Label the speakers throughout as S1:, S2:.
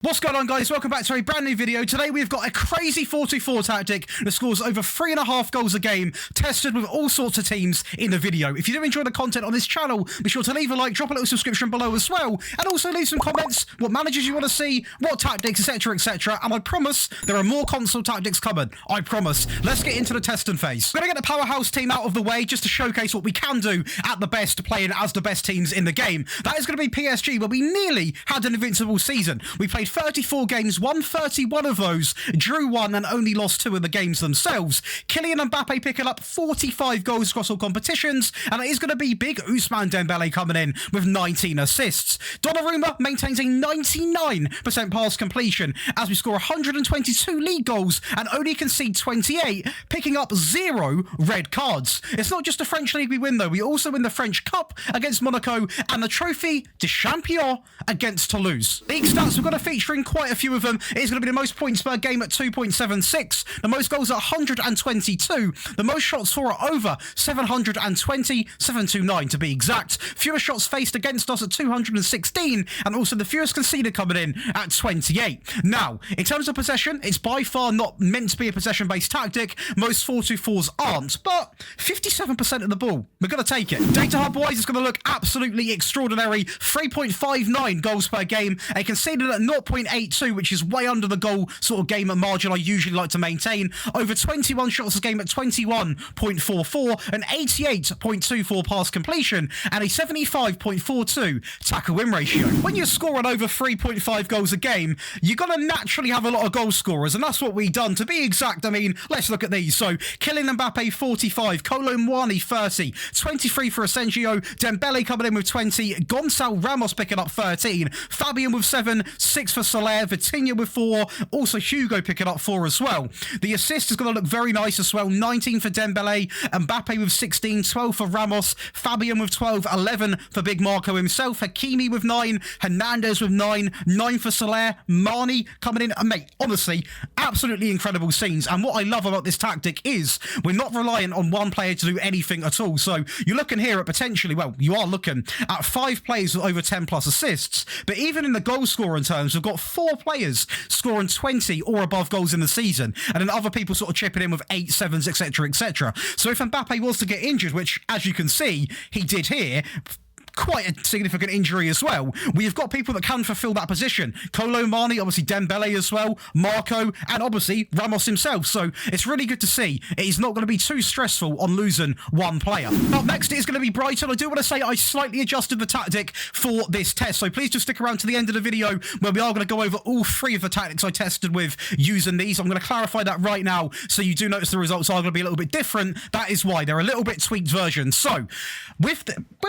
S1: What's going on, guys? Welcome back to a brand new video. Today we've got a crazy 4-2-4 tactic that scores over 3.5 goals a game, tested with all sorts of teams in the video. If you do enjoy the content on this channel, be sure to leave a like, drop a little subscription below as well, and also leave some comments, what managers you want to see, what tactics, etc, etc, and I promise there are more console tactics coming. I promise. Let's get into the testing phase. We're going to get the powerhouse team out of the way just to showcase what we can do at the best, playing as the best teams in the game. That is going to be PSG, where we nearly had an invincible season. We played 34 games, won 31 of those, drew 1 and only lost 2 of the games themselves. Kylian Mbappe picking up 45 goals across all competitions, and it is going to be big Ousmane Dembele coming in with 19 assists. Donnarumma maintains a 99% pass completion as we score 122 league goals and only concede 28, picking up 0 red cards. It's not just the French league we win though, we also win the French Cup against Monaco and the Trophy de Champion against Toulouse. League stats, we've got a feature in quite a few of them. It is going to be the most points per game at 2.76, the most goals at 122, the most shots for at over 720, 729 to be exact, fewest shots faced against us at 216, and also the fewest conceded coming in at 28. Now, in terms of possession, it's by far not meant to be a possession-based tactic. Most 4-2-4s aren't, but 57% of the ball, we're going to take it. Data hub-wise, it's going to look absolutely extraordinary. 3.59 goals per game, a conceded at 0.82, which is way under the goal sort of game margin I usually like to maintain. Over 21 shots a game at 21.44, an 88.24 pass completion, and a 75.42 tackle win ratio. When you're scoring over 3.5 goals a game, you're going to naturally have a lot of goal scorers, and that's what we've done. To be exact, I mean, let's look at these. So, Kylian Mbappe, 45, Kolo Muani, 30, 23 for Asensio, Dembele coming in with 20, Gonçalo Ramos picking up 13, Fabian with 7, 6 for Soler, Vitinha with 4, also Hugo picking up 4 as well. The assist is going to look very nice as well, 19 for Dembele, Mbappe with 16, 12 for Ramos, Fabian with 12, 11 for Big Marco himself, Hakimi with 9, Hernandez with 9, 9 for Soler, Mane coming in, and mate, honestly, absolutely incredible scenes. And what I love about this tactic is we're not reliant on one player to do anything at all. So you're looking here at potentially, well, you are looking at 5 players with over 10 plus assists, but even in the goal scoring terms, we've got 4 players scoring 20 or above goals in the season, and then other people sort of chipping in with 8, 7s, etc, etc. So if Mbappe was to get injured, which as you can see he did here, quite a significant injury as well, we've got people that can fulfill that position. Kolo Muani, obviously Dembele as well, Marco, and obviously Ramos himself. So it's really good to see it is not going to be too stressful on losing one player. Up next is going to be Brighton. I do want to say I slightly adjusted the tactic for this test, so please just stick around to the end of the video where we are going to go over all 3 of the tactics I tested with using these. I'm going to clarify that right now so you do notice the results are going to be a little bit different. That is why they're a little bit tweaked versions. So we're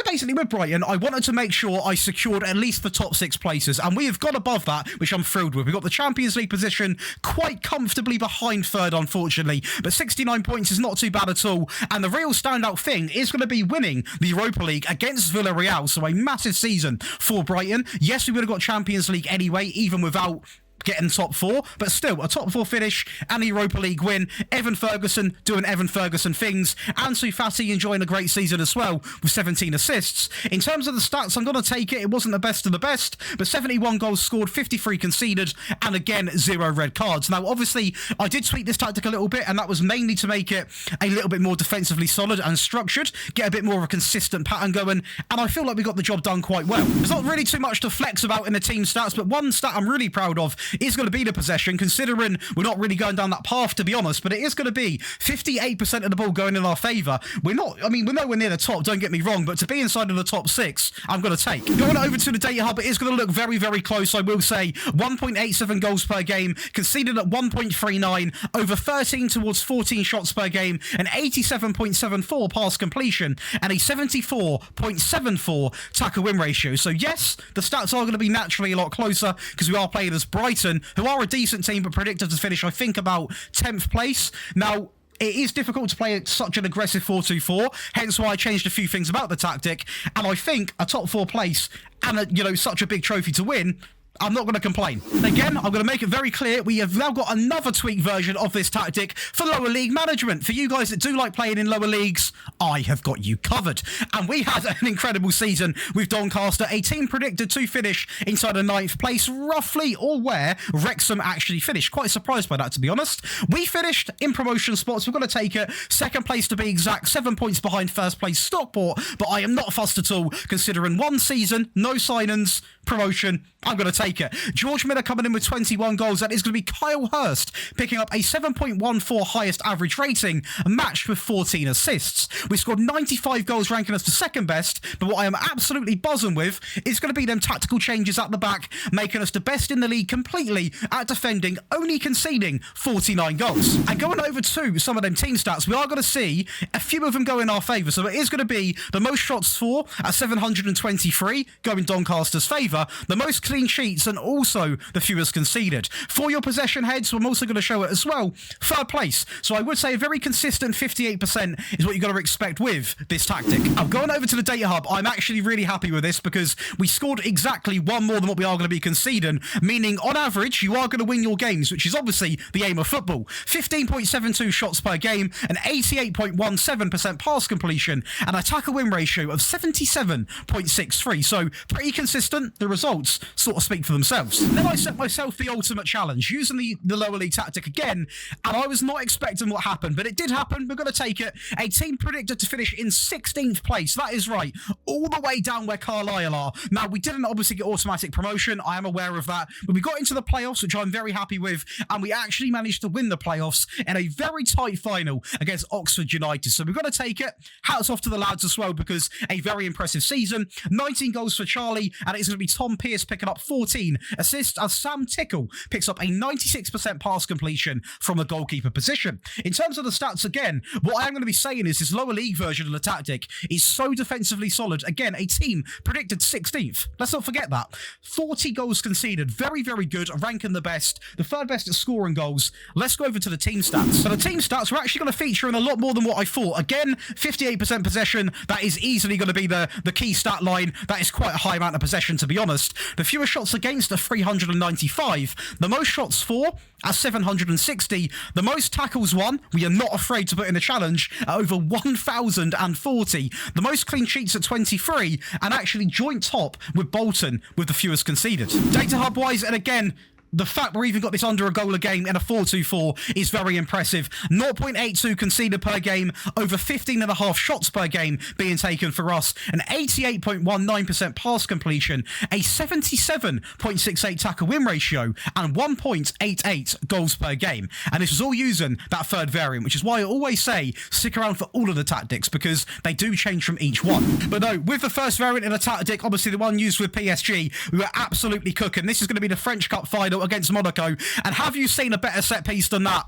S1: basically with Brighton, I wanted to make sure I secured at least the top 6 places, and we have got above that, which I'm thrilled with. We've got the Champions League position quite comfortably behind 3rd, unfortunately, but 69 points is not too bad at all, and the real standout thing is going to be winning the Europa League against Villarreal, so a massive season for Brighton. Yes, we would have got Champions League anyway, even without getting top 4, but still a top 4 finish and a Europa League win. Evan Ferguson doing Evan Ferguson things. Ansu Fati enjoying a great season as well with 17 assists. In terms of the stats, I'm going to take it. It wasn't the best of the best, but 71 goals scored, 53 conceded, and again 0 red cards. Now obviously I did tweak this tactic a little bit, and that was mainly to make it a little bit more defensively solid and structured, get a bit more of a consistent pattern going, and I feel like we got the job done quite well. There's not really too much to flex about in the team stats, but one stat I'm really proud of is going to be the possession, considering we're not really going down that path, to be honest, but it is going to be 58% of the ball going in our favour. We're nowhere near the top, don't get me wrong, but to be inside of the top 6, I'm going to take. Going over to the data hub, it is going to look very, very close, I will say. 1.87 goals per game, conceded at 1.39, over 13 towards 14 shots per game, an 87.74 pass completion, and a 74.74 tackle win ratio. So yes, the stats are going to be naturally a lot closer because we are playing as Brighton, who are a decent team, but predicted to finish, I think, about 10th place. Now, it is difficult to play such an aggressive 4-2-4, hence why I changed a few things about the tactic, and I think a top 4 place and such a big trophy to win I'm not going to complain. Again, I'm going to make it very clear, we have now got another tweaked version of this tactic for lower league management. For you guys that do like playing in lower leagues, I have got you covered. And we had an incredible season with Doncaster, a team predicted to finish inside the 9th place, roughly, or where Wrexham actually finished. Quite surprised by that, to be honest. We finished in promotion spots. We've got to take it. 2nd place to be exact, 7 points behind 1st place Stockport, but I am not fussed at all, considering 1 season, no signings, promotion. I'm going to take it. George Miller coming in with 21 goals. That is going to be Kyle Hurst picking up a 7.14 highest average rating, matched with 14 assists. We scored 95 goals, ranking us for 2nd best, but what I am absolutely buzzing with is going to be them tactical changes at the back, making us the best in the league completely at defending, only conceding 49 goals. And going over to some of them team stats, we are going to see a few of them go in our favour. So it is going to be the most shots for at 723, going Doncaster's favour, the most clean sheets, and also the fewest conceded. For your possession heads, I'm also going to show it as well. 3rd place. So I would say a very consistent 58% is what you've got to expect with this tactic. I'm going over to the data hub. I'm actually really happy with this because we scored exactly 1 more than what we are going to be conceding, meaning on average, you are going to win your games, which is obviously the aim of football. 15.72 shots per game, an 88.17% pass completion, and a tackle win ratio of 77.63. So pretty consistent. The results sort of speak for themselves. Then I set myself the ultimate challenge, using the lower league tactic again, and I was not expecting what happened, but it did happen. We're going to take it. A team predicted to finish in 16th place. That is right, all the way down where Carlisle are. Now, we didn't obviously get automatic promotion. I am aware of that, but we got into the playoffs, which I'm very happy with, and we actually managed to win the playoffs in a very tight final against Oxford United. So we've got to take it. Hats off to the lads as well, because a very impressive season. 19 goals for Charlie, and it's going to be Tom Pearce picking up 14 assists as Sam Tickle picks up a 96% pass completion from the goalkeeper position. In terms of the stats, again, what I'm going to be saying is this lower league version of the tactic is so defensively solid. Again, a team predicted 16th. Let's not forget that. 40 goals conceded. Very, very good. Ranking the best. The 3rd best at scoring goals. Let's go over to the team stats. So the team stats are actually going to feature in a lot more than what I thought. Again, 58% possession. That is easily going to be the key stat line. That is quite a high amount of possession, to be honest. The fewest shots against are 395. The most shots for at 760. The most tackles won, we are not afraid to put in a challenge, at over 1,040. The most clean sheets at 23, and actually joint top with Bolton with the fewest conceded. Data hub wise, and again, the fact we've even got this under a goal a game in a 4-2-4 is very impressive. 0.82 conceded per game, over 15.5 shots per game being taken for us, an 88.19% pass completion, a 77.68 tackle win ratio, and 1.88 goals per game. And this was all using that 3rd variant, which is why I always say stick around for all of the tactics, because they do change from each one. But no, with the 1st variant in the tactic, obviously the one used with PSG, we were absolutely cooking. This is going to be the French Cup final against Monaco, and have you seen a better set piece than that?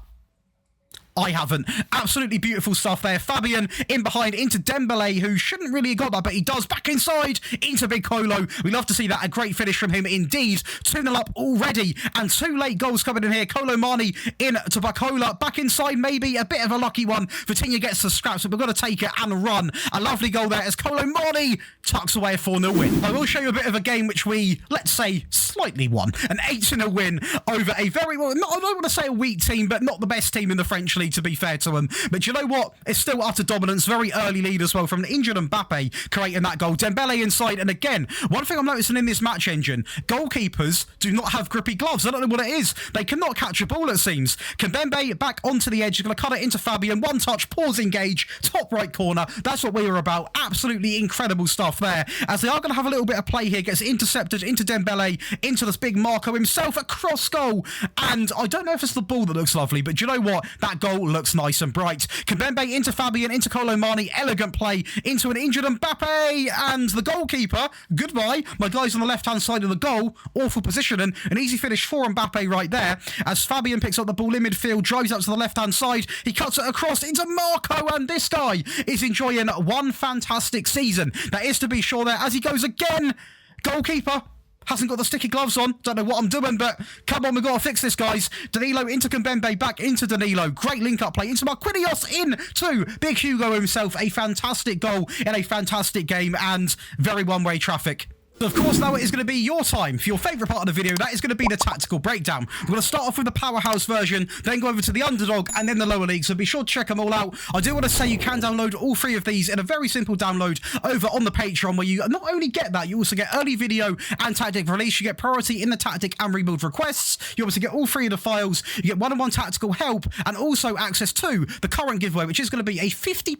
S1: I haven't. Absolutely beautiful stuff there. Fabian in behind into Dembele, who shouldn't really have got that, but he does. Back inside into Big Colo. We love to see that. A great finish from him indeed. 2-0 up already, and 2 late goals coming in here. Kolo Mani in to Bacola. Back inside, maybe a bit of a lucky one. Vitinha gets the scraps, but we've got to take it and run. A lovely goal there as Kolo Mani tucks away a 4-0 win. I will show you a bit of a game which we, let's say, slightly won. An 8-0 win over a very, well, I don't want to say a weak team, but not the best team in the French league, to be fair to them. But you know what? It's still utter dominance. Very early lead as well from the injured Mbappe creating that goal. Dembele inside. And again, one thing I'm noticing in this match engine, goalkeepers do not have grippy gloves. I don't know what it is. They cannot catch a ball, it seems. Kimpembe back onto the edge. He's going to cut it into Fabian. One touch, pause, engage, top right corner. That's what we were about. Absolutely incredible stuff there. As they are going to have a little bit of play here. Gets intercepted into Dembele, into this big Marco himself, a cross goal. And I don't know if it's the ball that looks lovely, but do you know what? That goal looks nice and bright. Kimpembe into Fabian, into Kolo Mani, elegant play, into an injured Mbappe, and the goalkeeper, goodbye. My guy's on the left-hand side of the goal, awful positioning, an easy finish for Mbappe right there, as Fabian picks up the ball in midfield, drives up to the left-hand side, he cuts it across into Marco, and this guy is enjoying one fantastic season. That is to be sure there, as he goes again, goalkeeper, hasn't got the sticky gloves on. Don't know what I'm doing, but come on, we've got to fix this, guys. Danilo into Kimpembe, back into Danilo. Great link-up play into Marquinhos, into Big Hugo himself. A fantastic goal in a fantastic game, and very one-way traffic. So of course now it is going to be your time for your favourite part of the video. That is going to be the tactical breakdown. We're going to start off with the powerhouse version, then go over to the underdog and then the lower league. So be sure to check them all out. I do want to say you can download all three of these in a very simple download over on the Patreon, where you not only get that, you also get early video and tactic release. You get priority in the tactic and rebuild requests. You obviously get all three of the files. You get one-on-one tactical help and also access to the current giveaway, which is going to be a £50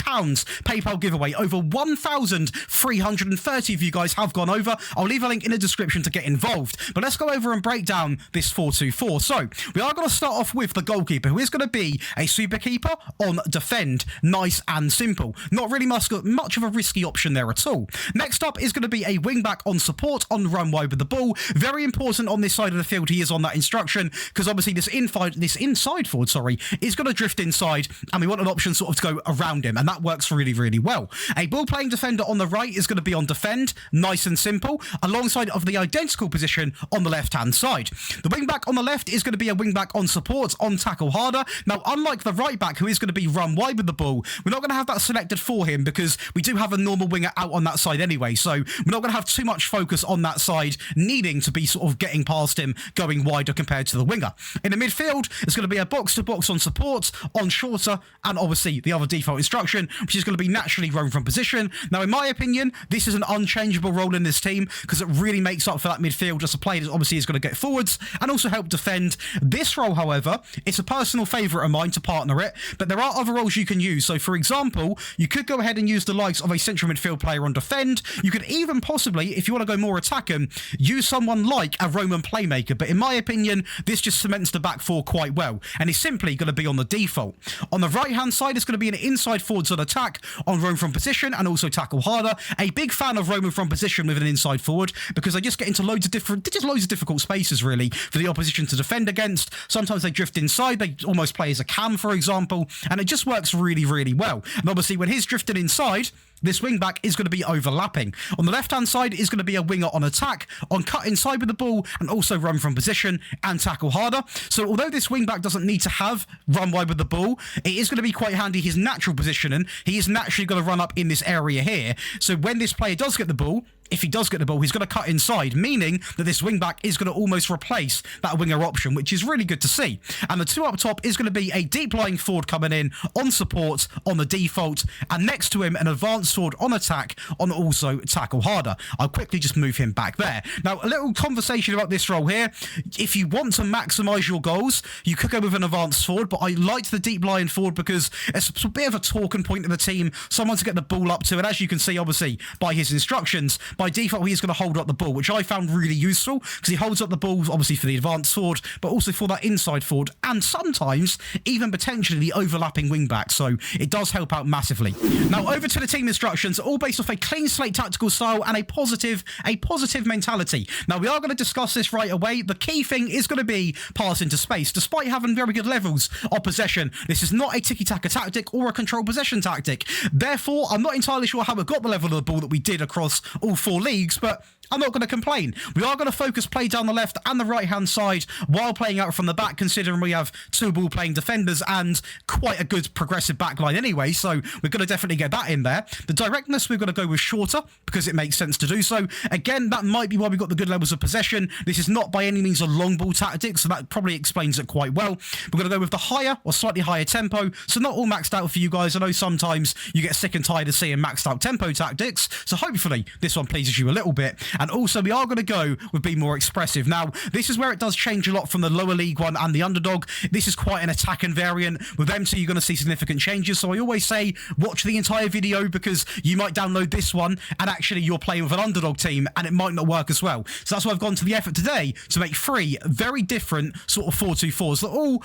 S1: PayPal giveaway. Over 1,330 of you guys have gone over. I'll leave a link in the description to get involved. But let's go over and break down this 4-2-4. So we are going to start off with the goalkeeper, who is going to be a super keeper on defend. Nice and simple. Not really much of a risky option there at all. Next up is going to be a wing back on support on run wide with the ball. Very important on this side of the field. He is on that instruction because obviously this inside forward, is going to drift inside, and we want an option sort of to go around him, and that works really, really well. A ball playing defender on the right is going to be on defend. Nice and simple, alongside of the identical position on the left-hand side. The wing back on the left is going to be a wing back on support on tackle harder. Now, unlike the right back, who is going to be run wide with the ball, we're not going to have that selected for him because we do have a normal winger out on that side anyway, so we're not going to have too much focus on that side needing to be sort of getting past him, going wider compared to the winger. In the midfield, it's going to be a box-to-box on support, on shorter, and obviously the other default instruction, which is going to be naturally roam from position. Now, in my opinion, this is an unchangeable role in this team because it really makes up for that midfield. Just a player that obviously is going to get forwards and also help defend. This role, however, it's a personal favourite of mine to partner it, but there are other roles you can use. So, for example, you could go ahead and use the likes of a central midfield player on defend. You could even possibly, if you want to go more attacking, use someone like a Roman playmaker. But in my opinion, this just cements the back four quite well, and is simply going to be on the default. On the right-hand side, it's going to be an inside forwards on attack, on roam from position, and also tackle harder. A big fan of roaming from position with an inside forward because they just get into loads of difficult spaces, really, for the opposition to defend against. Sometimes they drift inside, they almost play as a cam, for example, and it just works really, really well. And obviously, when he's drifted inside, this wing back is going to be overlapping. On the left-hand side is going to be a winger on attack, on cut inside with the ball, and also run from position and tackle harder. So although this wing back doesn't need to have run wide with the ball, it is going to be quite handy his natural positioning. He is naturally going to run up in this area here. So when this player does get the ball, if he does get the ball, he's going to cut inside, meaning that this wing-back is going to almost replace that winger option, which is really good to see. And the two up top is going to be a deep-lying forward coming in on support on the default, and next to him, an advanced forward on attack on also tackle harder. I'll quickly just move him back there. Now, a little conversation about this role here. If you want to maximise your goals, you could go with an advanced forward, but I liked the deep-lying forward because it's a bit of a talking point in the team, someone to get the ball up to, and as you can see, obviously, by his instructions, by default, he's going to hold up the ball, which I found really useful because he holds up the ball, obviously, for the advanced forward, but also for that inside forward, and sometimes even potentially the overlapping wing back. So it does help out massively. Now, over to the team instructions, all based off a clean slate tactical style and a positive mentality. Now, we are going to discuss this right away. The key thing is going to be pass into space. Despite having very good levels of possession, this is not a tiki-taka tactic or a control possession tactic. Therefore, I'm not entirely sure how we got the level of the ball that we did across all four leagues, but I'm not going to complain. We are going to focus play down the left and the right-hand side while playing out from the back, considering we have two ball-playing defenders and quite a good progressive back line anyway, so we're going to definitely get that in there. The directness, we're going to go with shorter because it makes sense to do so. Again, that might be why we got the good levels of possession. This is not by any means a long ball tactic, so that probably explains it quite well. We're going to go with the higher or slightly higher tempo, so not all maxed out for you guys. I know sometimes you get sick and tired of seeing maxed out tempo tactics, so hopefully this one pleases you a little bit. And also, we are going to go with being more expressive. Now, this is where it does change a lot from the lower league one and the underdog. This is quite an attacking variant. With them two, you're going to see significant changes. So I always say, watch the entire video because you might download this one and actually you're playing with an underdog team and it might not work as well. So that's why I've gone to the effort today to make three very different sort of 4-2-4s that all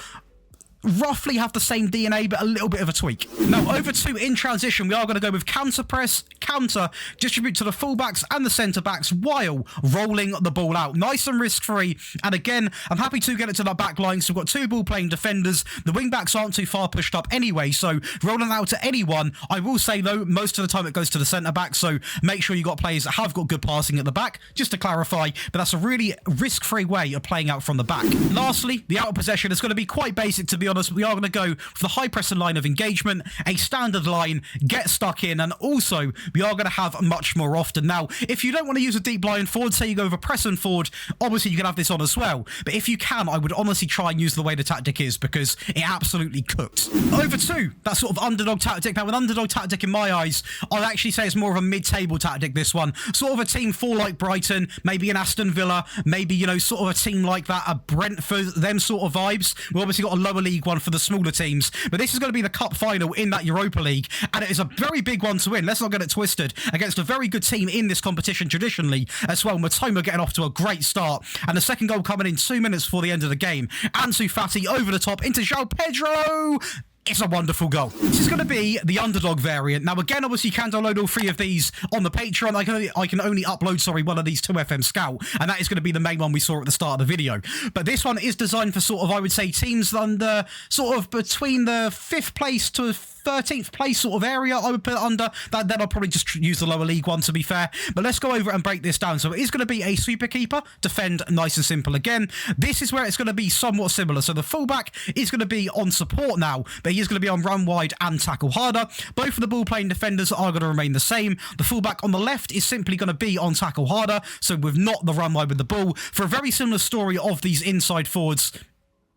S1: roughly have the same DNA, but a little bit of a tweak. Now, over to in transition, we are going to go with counter press, counter, distribute to the fullbacks and the centre-backs while rolling the ball out. Nice and risk-free. And again, I'm happy to get it to that back line. So we've got two ball-playing defenders. The wing-backs aren't too far pushed up anyway, so rolling out to anyone. I will say, though, most of the time it goes to the centre-back, so make sure you got players that have got good passing at the back, just to clarify, but that's a really risk-free way of playing out from the back. Lastly, the out of possession is going to be quite basic, to be honest. honest, we are going to go for the high pressing line of engagement, a standard line, get stuck in, and also we are going to have much more often. Now, if you don't want to use a deep line forward, say you go over press and forward, obviously you can have this on as well. But if you can, I would honestly try and use the way the tactic is, because it absolutely cooks. Over to that sort of underdog tactic. Now, an underdog tactic in my eyes, I'd actually say it's more of a mid-table tactic, this one. Sort of a team for like Brighton, maybe an Aston Villa, maybe, you know, sort of a team like that, a Brentford, them sort of vibes. We've obviously got a lower league one for the smaller teams, but this is going to be the cup final in that Europa League, and it is a very big one to win. Let's not get it twisted. Against a very good team in this competition traditionally as well. Matoma getting off to a great start, and the second goal coming in 2 minutes before the end of the game. Ansu Fati over the top into João Pedro. It's a wonderful goal. This is going to be the underdog variant. Now, again, obviously, you can download all three of these on the Patreon. I can only upload, one of these to FM Scout, and that is going to be the main one we saw at the start of the video. But this one is designed for sort of, I would say, teams under sort of between the 5th place to 13th place sort of area. I would put it under that. Then I'll probably just use the lower league one, to be fair. But let's go over and break this down. So it is going to be a super keeper, defend, nice and simple again. This is where it's going to be somewhat similar. So the fullback is going to be on support now, but he is going to be on run wide and tackle harder. Both of the ball playing defenders are going to remain the same. The fullback on the left is simply going to be on tackle harder, so with not the run wide with the ball, for a very similar story of these inside forwards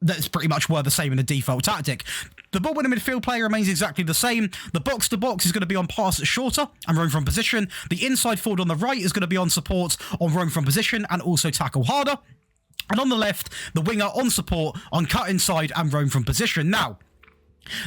S1: that's pretty much were the same in the default tactic. The ball winning midfield player remains exactly the same. The box to box is going to be on pass shorter and roam from position. The inside forward on the right is going to be on support, on roam from position, and also tackle harder. And on the left, the winger on support, on cut inside and roam from position. Now,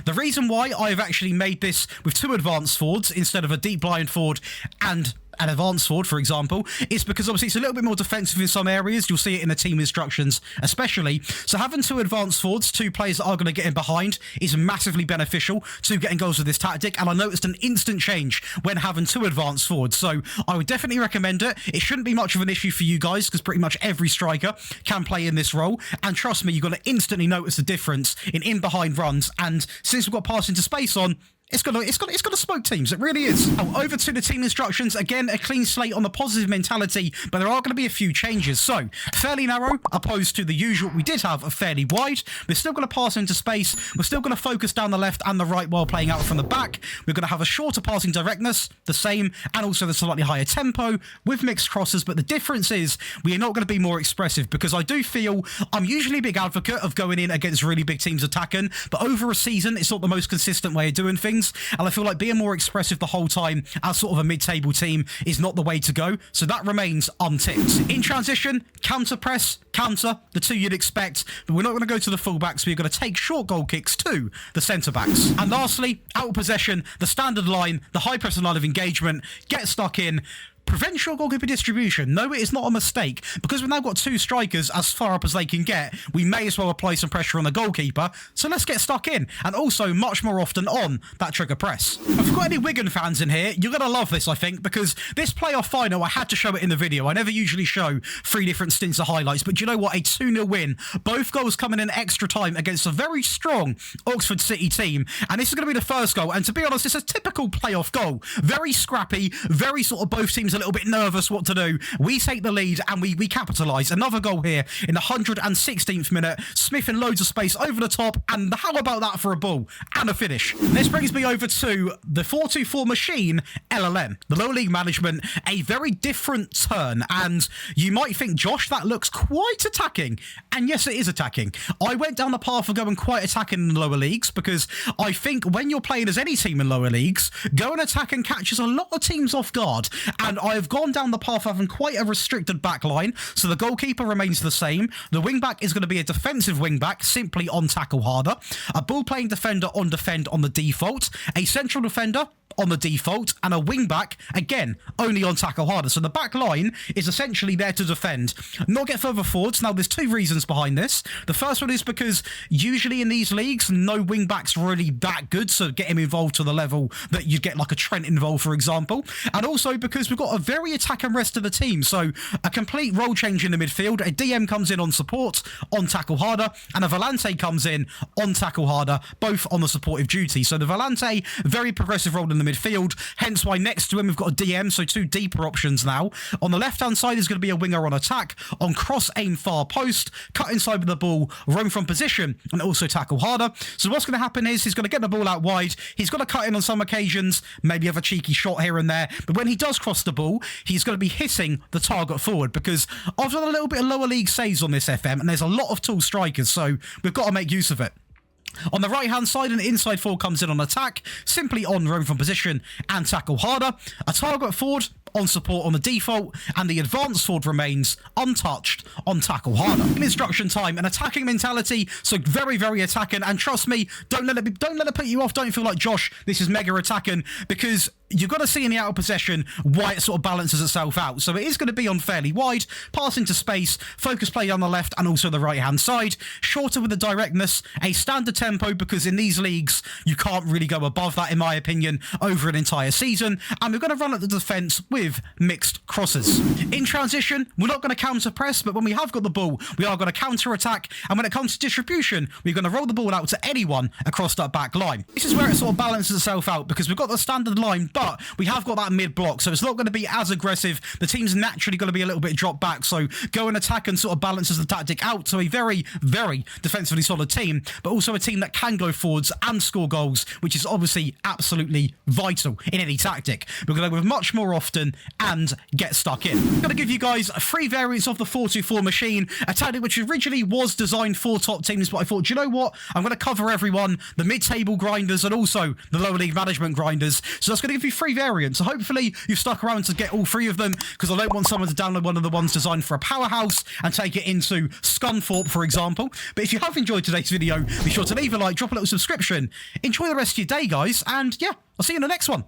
S1: the reason why I've actually made this with 2 advanced forwards instead of a deep line forward and an advanced forward, for example, is because obviously it's a little bit more defensive in some areas. You'll see it in the team instructions especially. So having 2 advanced forwards, 2 players that are going to get in behind, is massively beneficial to getting goals with this tactic, and I noticed an instant change when having 2 advanced forwards. So I would definitely recommend it. It shouldn't be much of an issue for you guys, because pretty much every striker can play in this role, and trust me, you're going to instantly notice the difference in behind runs. And since we've got pass into space on, it's gonna smoke teams. It really is. Now, over to the team instructions. Again, a clean slate on the positive mentality, but there are going to be a few changes. So, fairly narrow, opposed to the usual we did have, a fairly wide. We're still going to pass into space. We're still going to focus down the left and the right while playing out from the back. We're going to have a shorter passing directness, the same, and also the slightly higher tempo with mixed crosses. But the difference is we are not going to be more expressive, because I do feel I'm usually a big advocate of going in against really big teams attacking, but over a season, it's not the most consistent way of doing things. And I feel like being more expressive the whole time as sort of a mid-table team is not the way to go. So that remains unticked. In transition, counter press, counter, the 2 you'd expect. But we're not going to go to the fullbacks. We're going to take short goal kicks to the centre-backs. And lastly, out of possession, the standard line, the high pressing line of engagement, get stuck in, prevent short goalkeeper distribution. No, it is not a mistake, because we've now got 2 strikers as far up as they can get. We may as well apply some pressure on the goalkeeper, so let's get stuck in, and also much more often on that trigger press. If we've got any Wigan fans in here, you're going to love this, I think, because this playoff final, I had to show it in the video. I never usually show 3 different stints of highlights, but do you know what? A 2-0 win. Both goals coming in extra time against a very strong Oxford City team, and this is going to be the first goal, and to be honest, it's a typical playoff goal. Very scrappy, very sort of both teams a little bit nervous what to do. We take the lead and we capitalise. Another goal here in the 116th minute. Smith in loads of space over the top, and how about that for a ball and a finish? This brings me over to the 4-2-4 machine, LLM. The lower league management, a very different turn, and you might think, Josh, that looks quite attacking. And yes, it is attacking. I went down the path of going quite attacking in the lower leagues, because I think when you're playing as any team in lower leagues, going attacking catches a lot of teams off guard, and I've gone down the path of having quite a restricted back line, so the goalkeeper remains the same. The wing-back is going to be a defensive wing-back, simply on tackle harder. A ball-playing defender on defend on the default. A central defender on the default, and a wing-back, again, only on tackle harder. So the back line is essentially there to defend, not get further forwards. Now, there's 2 reasons behind this. The first one is because usually in these leagues, no wing-back's really that good, so get him involved to the level that you'd get like a Trent involved, for example. And also because we've got a very attacking rest of the team, so a complete role change in the midfield. A DM comes in on support, on tackle harder, and a Volante comes in on tackle harder, both on the supportive duty. So the Volante, very progressive role in the the midfield, hence why next to him we've got a DM, so 2 deeper options now. On the left-hand side is going to be a winger on attack, on cross, aim far post, cut inside with the ball, roam from position, and also tackle harder. So what's going to happen is he's going to get the ball out wide, he's got to cut in on some occasions, maybe have a cheeky shot here and there, but when he does cross the ball, he's going to be hitting the target forward, because I've done a little bit of lower league saves on this FM, and there's a lot of tall strikers, so we've got to make use of it. On the right-hand side, an inside forward comes in on attack, simply on roam from position and tackle harder. A target forward on support on the default, and the advanced forward remains untouched on tackle harder. Instruction time, an attacking mentality, so very, very attacking, and trust me, don't let it put you off. Don't feel like, Josh, this is mega attacking, because you've got to see in the out of possession why it sort of balances itself out. So it is going to be on fairly wide, pass into space, focus play on the left and also the right-hand side, shorter with the directness, a standard tempo, because in these leagues, you can't really go above that, in my opinion, over an entire season, and we're going to run at the defence with mixed crosses. In transition, we're not going to counter-press, but when we have got the ball, we are going to counter-attack, and when it comes to distribution, we're going to roll the ball out to anyone across that back line. This is where it sort of balances itself out, because we've got the standard line, but we have got that mid-block, so it's not going to be as aggressive. The team's naturally going to be a little bit dropped back, so go and attack and sort of balances the tactic out to a very, very defensively solid team, but also a team that can go forwards and score goals, which is obviously absolutely vital in any tactic. We're going to go with much more often and get stuck in. I'm going to give you guys 3 variants of the 4-2-4 machine, a tactic which originally was designed for top teams, but I thought, do you know what? I'm going to cover everyone, the mid-table grinders and also the lower league management grinders. So that's going to give you 3 variants. So hopefully you've stuck around to get all 3 of them, because I don't want someone to download one of the ones designed for a powerhouse and take it into Scunthorpe, for example. But if you have enjoyed today's video, be sure to leave a like, drop a little subscription. Enjoy the rest of your day, guys, and yeah, I'll see you in the next one.